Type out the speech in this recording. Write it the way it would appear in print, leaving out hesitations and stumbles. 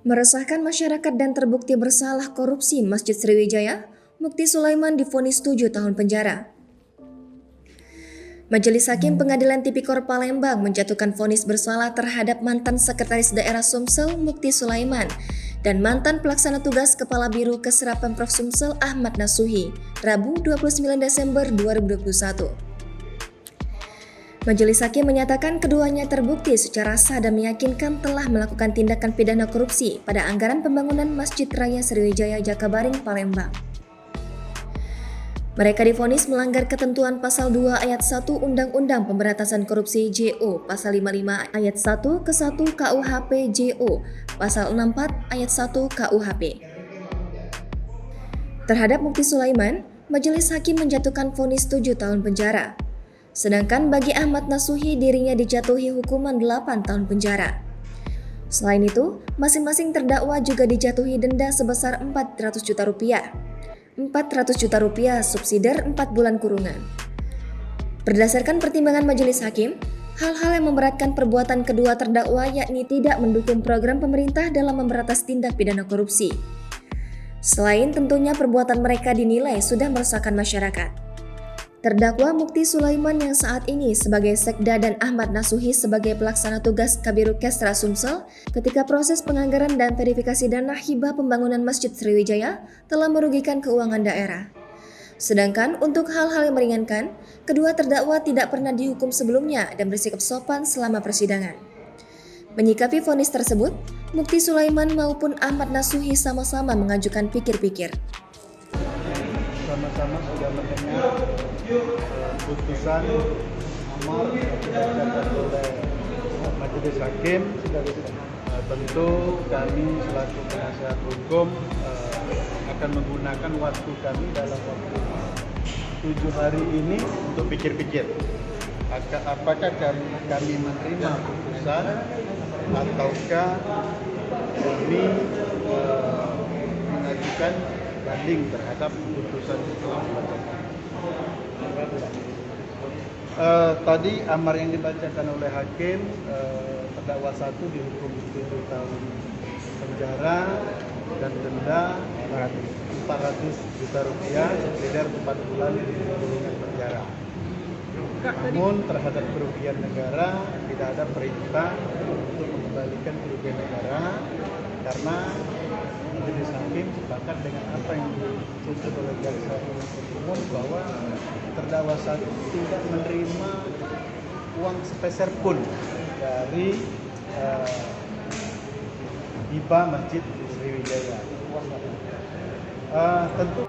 Meresahkan masyarakat dan terbukti bersalah korupsi Masjid Sriwijaya, Mukti Sulaiman divonis 7 tahun penjara. Majelis Hakim Pengadilan Tipikor Palembang menjatuhkan vonis bersalah terhadap mantan Sekretaris Daerah Sumsel Mukti Sulaiman dan mantan Pelaksana Tugas Kepala Biro Kesra Pemprov Sumsel Ahmad Nasuhi, Rabu 29 Desember 2021. Majelis Hakim menyatakan keduanya terbukti secara sah dan meyakinkan telah melakukan tindakan pidana korupsi pada anggaran pembangunan Masjid Raya Sriwijaya Jakabaring, Palembang. Mereka divonis melanggar ketentuan Pasal 2 Ayat 1 Undang-Undang Pemberantasan Korupsi JO, Pasal 55 Ayat 1 ke 1 KUHP JO, Pasal 64 Ayat 1 KUHP. Terhadap Mukti Sulaiman, Majelis Hakim menjatuhkan vonis 7 tahun penjara. Sedangkan bagi Ahmad Nasuhi dirinya dijatuhi hukuman 8 tahun penjara. Selain itu, masing-masing terdakwa juga dijatuhi denda sebesar 400 juta rupiah. 400 juta rupiah subsidiar 4 bulan kurungan. Berdasarkan pertimbangan Majelis Hakim, hal-hal yang memberatkan perbuatan kedua terdakwa yakni tidak mendukung program pemerintah dalam memberantas tindak pidana korupsi. Selain tentunya perbuatan mereka dinilai sudah meresahkan masyarakat. Terdakwa Mukti Sulaiman yang saat ini sebagai Sekda dan Ahmad Nasuhi sebagai pelaksana tugas Kabiro Kesra Sumsel ketika proses penganggaran dan verifikasi dana hibah pembangunan Masjid Sriwijaya telah merugikan keuangan daerah. Sedangkan untuk hal-hal yang meringankan, kedua terdakwa tidak pernah dihukum sebelumnya dan bersikap sopan selama persidangan. Menyikapi vonis tersebut, Mukti Sulaiman maupun Ahmad Nasuhi sama-sama mengajukan pikir-pikir. Sama-sama sudah mendengar putusan amar yang dibacakan oleh Majelis Hakim. Tentu kami selaku penasihat hukum akan menggunakan waktu kami dalam waktu 7 hari ini untuk pikir-pikir apakah kami menerima putusan ataukah kami mengajukan banding terhadap putusan yang telah dibacakan. Tadi amar yang dibacakan oleh hakim, terdakwa 1 dihukum 7 tahun penjara dan denda 400 juta rupiah subsidiar 4 bulan kurungan penjara. Namun terhadap kerugian negara tidak ada perintah untuk mengembalikan kerugian negara karena Majelis Hakim sepakat dengan apa yang dituntut oleh jaksa penuntut umum bahwa terdakwa 1 tidak menerima uang sepeser pun dari hibah Masjid Sriwijaya. Tentu